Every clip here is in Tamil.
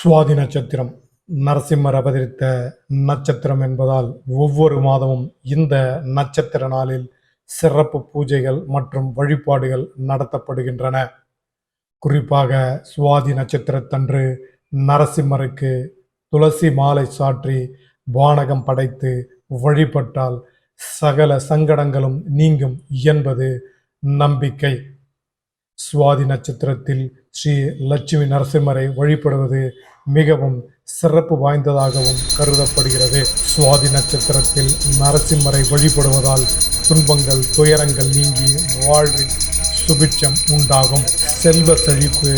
சுவாதி நட்சத்திரம் நரசிம்மர் அவதரித்த நட்சத்திரம் என்பதால் ஒவ்வொரு மாதமும் இந்த நட்சத்திர நாளில் சிறப்பு பூஜைகள் மற்றும் வழிபாடுகள் நடத்தப்படுகின்றன. குறிப்பாக சுவாதி நட்சத்திரத்தன்று நரசிம்மருக்கு துளசி மாலை சாற்றி வானகம் படைத்து வழிபட்டால் சகல சங்கடங்களும் நீங்கும் என்பது நம்பிக்கை. சுவாதி நட்சத்திரத்தில் ஸ்ரீ லட்சுமி நரசிம்மரை வழிபடுவது மிகவும் சிறப்பு வாய்ந்ததாகவும் கருதப்படுகிறது. சுவாதி நட்சத்திரத்தில் நரசிம்மரை வழிபடுவதால் துன்பங்கள் துயரங்கள் நீங்கி வாழ்வில் சுபிட்சம் உண்டாகும், செல்வ செழிப்பு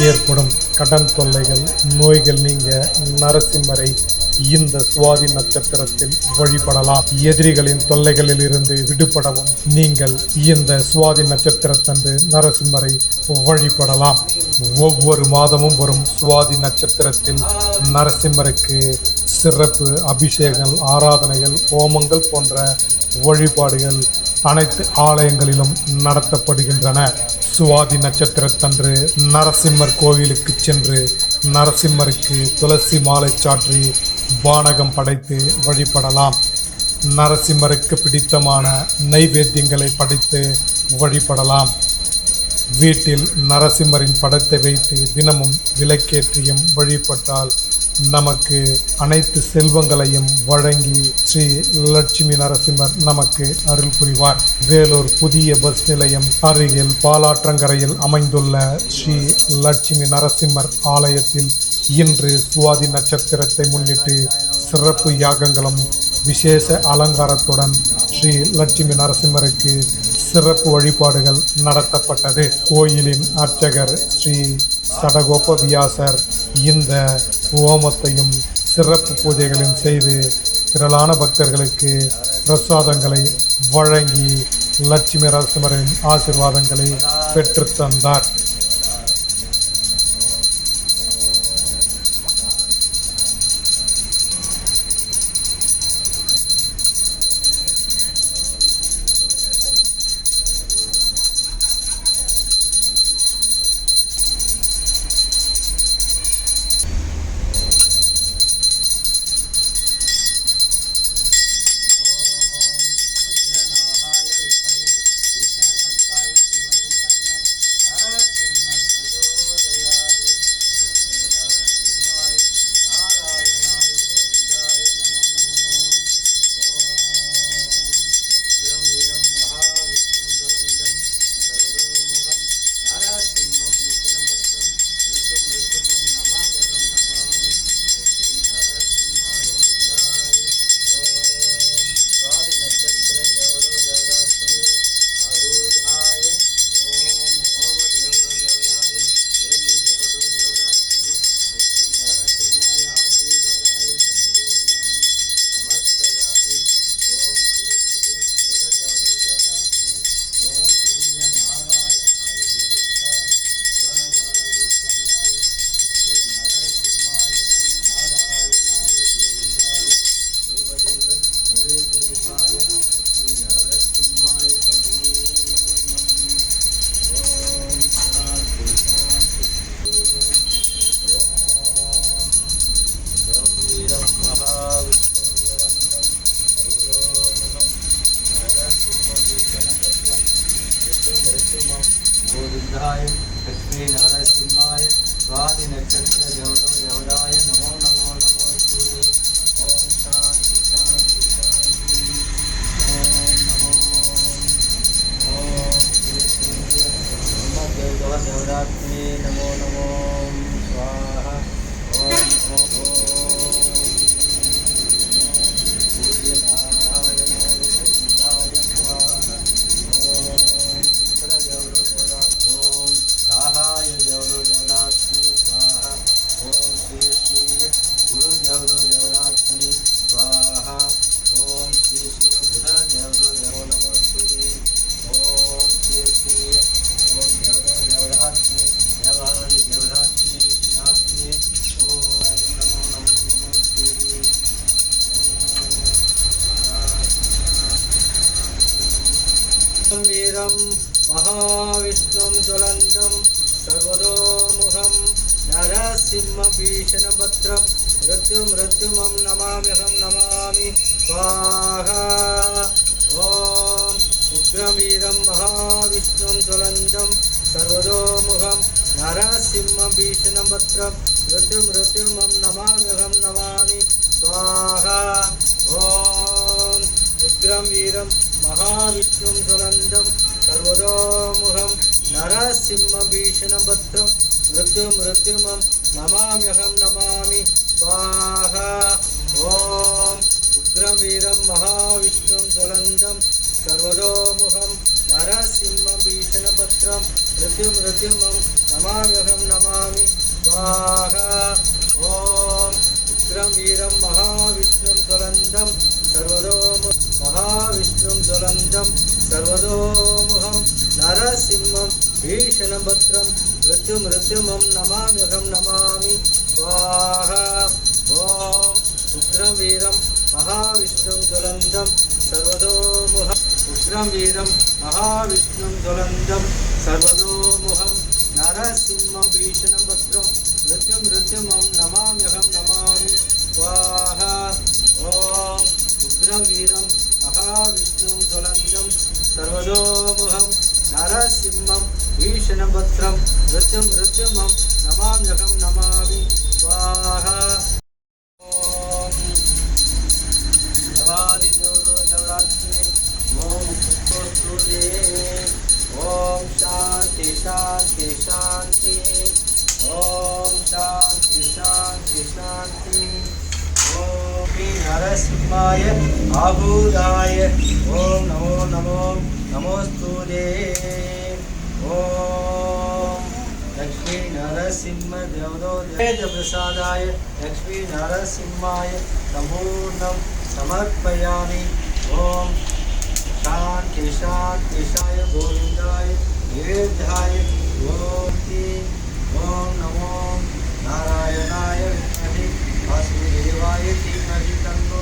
ஏற்படும், கடன் தொல்லைகள் நோய்கள் நீங்க நரசிம்மரை இந்த சுவாதி நட்சத்திரத்தில் வழிபடலாம். எதிரிகளின் தொல்லைகளில் இருந்து விடுபடவும் நீங்கள் இந்த சுவாதி நட்சத்திரத்தன்று நரசிம்மரை வழிபடலாம். ஒவ்வொரு மாதமும் வரும் சுவாதி நட்சத்திரத்தில் நரசிம்மருக்கு சிறப்பு அபிஷேகங்கள், ஆராதனைகள், ஹோமங்கள் போன்ற வழிபாடுகள் அனைத்து ஆலயங்களிலும் நடத்தப்படுகின்றன. சுவாதி நட்சத்திரத்தன்று நரசிம்மர் கோவிலுக்கு சென்று நரசிம்மருக்கு துளசி மாலை சாற்றி வானகம் படைத்து வழிபடலாம். நரசிம்மருக்கு பிடித்தமான நைவேத்தியங்களை படைத்து வழிபடலாம். வீட்டில் நரசிம்மரின் படத்தை வைத்து தினமும் விளக்கேற்றியும் வழிபட்டால் நமக்கு அனைத்து செல்வங்களையும் வழங்கி ஸ்ரீ லட்சுமி நரசிம்மர் நமக்கு அருள் புரிவார். வேலூர் புதிய பஸ் நிலையம் அருகில் பாலாற்றங்கரையில் அமைந்துள்ள ஸ்ரீ லட்சுமி நரசிம்மர் ஆலயத்தில் இன்று சுவாதி நட்சத்திரத்தை முன்னிட்டு சிறப்பு யாகங்களும் விசேஷ அலங்காரத்துடன் ஸ்ரீ லட்சுமி நரசிம்மருக்கு சிறப்பு வழிபாடுகள் நடத்தப்பட்டது. கோயிலின் அர்ச்சகர் ஸ்ரீ சடகோப வியாசர் இந்த ஹோமத்தையும் சிறப்பு பூஜைகளையும் செய்து திரளான பக்தர்களுக்கு பிரசாதங்களை வழங்கி லட்சுமி நரசிம்மரின் ஆசீர்வாதங்களை பெற்றுத்தந்தார். गोविंदाय लक्ष्मी नरसिंहाय स्वाति नक्षत्र देवदाय नमो नमो नमो सूर्य ओम शांति शांति शांति ओम नमो ओम श्री देवदात्मे नमो नमो स्वाहा ओम नमो सूर्य नारायणाय गोविंदाय स्वाहा देवदात्मनि स्वाहा ओम श्री श्री गुरु देवदात्मनि स्वाहा ओम श्री श्री बुध देव नमस्ते ओम श्री श्री ओम देवदात्मनि देवानि देवदात्मनि नात्मनि ओम नमो नमो नमस्ते ओम वीरं महाविष्णुं ज्वलन्तं सर्वतोमुखं नरसिंहभीषणभद्रं मृत्युमं नमाम्यहं नमामि स्वाहा ॐ उग्रवीरं महाविष्णुं ज्वलन्तं सर्वतोमुखं नरसिंहभीषणभद्रं मृत्युमं नमाम्यहं नमामि स्वाहा ॐ उग्रवीरं महाविष्णुं ज्वलन्तं सर्वतोमुखं नरसिंहभीषणभद्रं मृत्युमं नमाम्यहं नमामि स्वाहा ॐ उग्रवीरं महाविष्णुं ज्वलन्तं सर्वतोमुखं नरसिंहभीषणभद्रं मृत्युमं नमाम्यहं नमामि स्वाहा ॐ उग्रवीरं महाविष्णुं ज्वलन्तं सर्वतोमुखं महाविष्णुं ज्वलन्तं सर्वतोमुखं नरसिंहं भीषणभद्रं मृत्युमं नमाम्यहं नमामि स्वाहा ॐ उग्रवीरं महाविष्णुं ज्वलन्तं सर्वतोमुखं उग्रवीरं महाविष्णुं ज्वलन्तं सर्वतोमुखं नरसिंहं भीषणभद्रं मृत्युमं नमाम्यहं नमामि स्वाहा ॐ उग्रवीरं महाविष्णुं ज्वलन्तं सर्वतोमुखं नरसिंहं भीषणभद्रं मृत्युमं नमाम्यहं नमामि स्वाहा ॐ जवादिन्योरोजवरात्मने ॐ पुष्पोस्तुते ॐ शान्ति शान्ति शान्ति ॐ शान्ति शान्ति शान्ति ॐ श्री नरसिंहाय आभूताय ॐ नमो नमोस्तुते ॐ लक्ष्मी नरसिंह देवदोप्रसादाय लक्ष्मी नरसिंहाय सम्पूर्णं समर्पयामि ॐ शान्ति शान्तिशाय गोविन्दाय निवेद्याय ॐ नमो नारायणाय विद्महे वासुदेवाय धीमहि तन्नो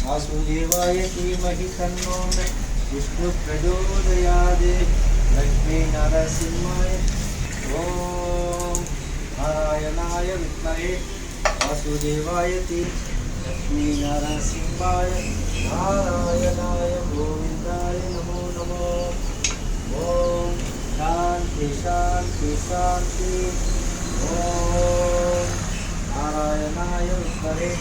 वासुदेवाय धीमहि तन्नो विष्णु प्रचोदयात् लक्ष्मी नरसिंहाय ॐ नारायणाय विद्महे वासुदेवाय लक्ष्मी नरसिंहाय नारायणाय गोविन्दाय नमो नमो ॐ शान्ति शान्ति शान्ति ॐ नारायणाय विद्महे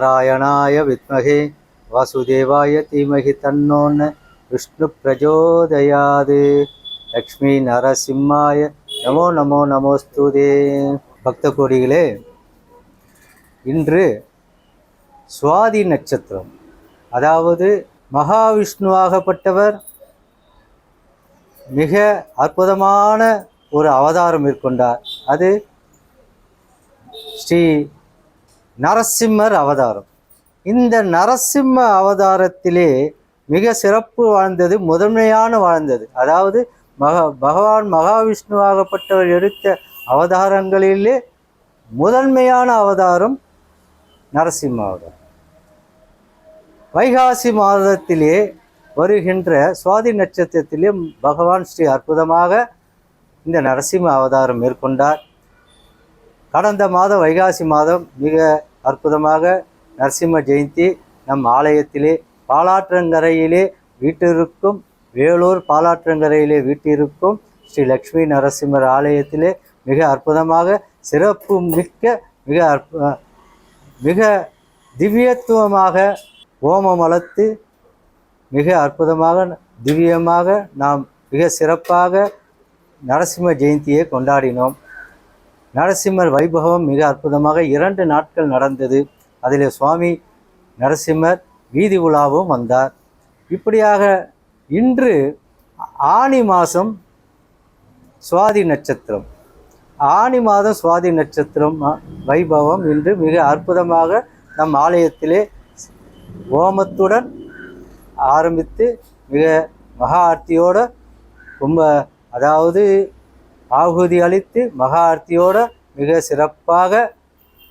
நாராயணாய வித்மகே வாசுதேவாய தீமகி தன்னோன்ன விஷ்ணு பிரஜோதயாது. லக்ஷ்மி நரசிம்மாய நமோ நமோ நமோஸ்துதே. பக்த கோடிகளே, இன்று சுவாதி நட்சத்திரம், அதாவது மகாவிஷ்ணுவாகப்பட்டவர் மிக அற்புதமான ஒரு அவதாரம் மேற்கொண்டார். அது ஸ்ரீ நரசிம்மர் அவதாரம். இந்த நரசிம்ம அவதாரத்திலே மிக சிறப்பு வாழ்ந்தது, முதன்மையான வாழ்ந்தது. அதாவது பகவான் மகாவிஷ்ணுவாகப்பட்டவர் எடுத்த அவதாரங்களிலே முதன்மையான அவதாரம் நரசிம்ம அவதாரம். வைகாசி மாதத்திலே வருகின்ற சுவாதி நட்சத்திரத்திலே பகவான் ஸ்ரீ அற்புதமாக இந்த நரசிம்ம அவதாரம் மேற்கொண்டார். கடந்த மாதம் வைகாசி மாதம் மிக அற்புதமாக நரசிம்ம ஜெயந்தி நம் ஆலயத்திலே பாலாற்றங்கரையிலே வீட்டிற்கும், வேலூர் பாலாற்றங்கரையிலே வீட்டிற்கும் ஸ்ரீ லக்ஷ்மி நரசிம்மர் ஆலயத்திலே மிக அற்புதமாக சிறப்பு மிக்க மிக திவ்யத்துவமாக ஓமம் வளர்த்து மிக அற்புதமாக திவ்யமாக நாம் மிக சிறப்பாக நரசிம்ம ஜெயந்தியை கொண்டாடினோம். நரசிம்மர் வைபவம் மிக அற்புதமாக 2 நாட்கள் நடந்தது. அதில் சுவாமி நரசிம்மர் வீதி உலாவும் வந்தார். இப்படியாக இன்று ஆனி மாதம் சுவாதி நட்சத்திரம், ஆனி மாதம் சுவாதி நட்சத்திரம் வைபவம் இன்று மிக அற்புதமாக நம் ஆலயத்திலே ஓமத்துடன் ஆரம்பித்து மிக மகா ஆர்த்தியோட அதாவது ஆகுதி அளித்து மகா ஆர்த்தியோட மிக சிறப்பாக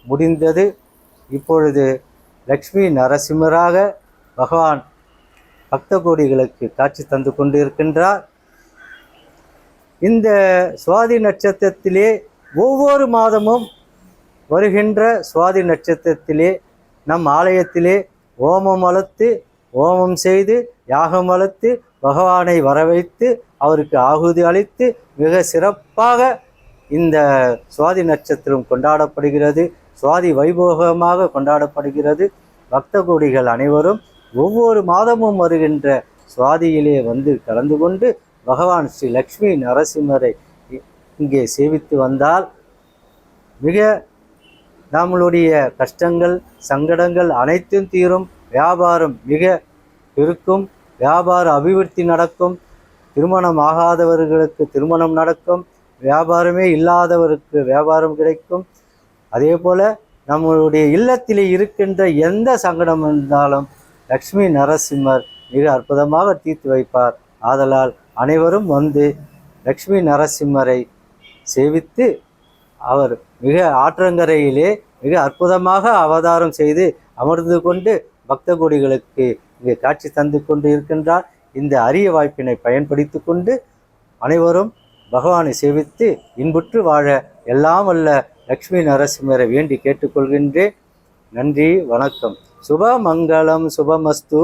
முடிந்தது. இப்பொழுது லக்ஷ்மி நரசிம்மராக பகவான் பக்த கோடிகளுக்கு காட்சி தந்து கொண்டிருக்கின்றார். இந்த சுவாதி நட்சத்திரத்திலே ஒவ்வொரு மாதமும் வருகின்ற சுவாதி நட்சத்திரத்திலே நம் ஆலயத்திலே ஓமம் வளர்த்து, ஓமம் செய்து, யாகம் வளர்த்து, பகவானை வரவைத்து அவருக்கு ஆகுதி அளித்து மிக சிறப்பாக இந்த சுவாதி நட்சத்திரம் கொண்டாடப்படுகிறது. சுவாதி வைபோகமாக கொண்டாடப்படுகிறது. பக்த கோடிகள் அனைவரும் ஒவ்வொரு மாதமும் வருகின்ற சுவாதியிலே வந்து கலந்து கொண்டு பகவான் ஸ்ரீ லக்ஷ்மி நரசிம்மரை இங்கே சேவித்து வந்தால் மிக நம்மளுடைய கஷ்டங்கள், சங்கடங்கள் அனைத்தும் தீரும். வியாபாரம் மிக இருக்கும், வியாபார அபிவிருத்தி நடக்கும், திருமணம் ஆகாதவர்களுக்கு திருமணம் நடக்கும், வியாபாரமே இல்லாதவருக்கு வியாபாரம் கிடைக்கும். அதே போல் நம்மளுடைய இல்லத்திலே இருக்கின்ற எந்த சங்கடம் இருந்தாலும் லக்ஷ்மி நரசிம்மர் மிக அற்புதமாக தீர்த்து வைப்பார். ஆதலால் அனைவரும் வந்து லக்ஷ்மி நரசிம்மரை சேவித்து அவர் மிக ஆற்றங்கரையிலே மிக அற்புதமாக அவதாரம் செய்து அமர்ந்து கொண்டு பக்த கோடிகளுக்கு இங்கே காட்சி தந்து கொண்டு இருக்கின்றார். இந்த அரிய வாய்ப்பினை பயன்படுத்தி கொண்டு அனைவரும் பகவானை சேவித்து இன்புற்று வாழ எல்லாம் வல்ல லக்ஷ்மி நரசிம்மரை வேண்டி கேட்டுக்கொள்கின்றேன். நன்றி, வணக்கம். சுபமங்கலம், சுபமஸ்து.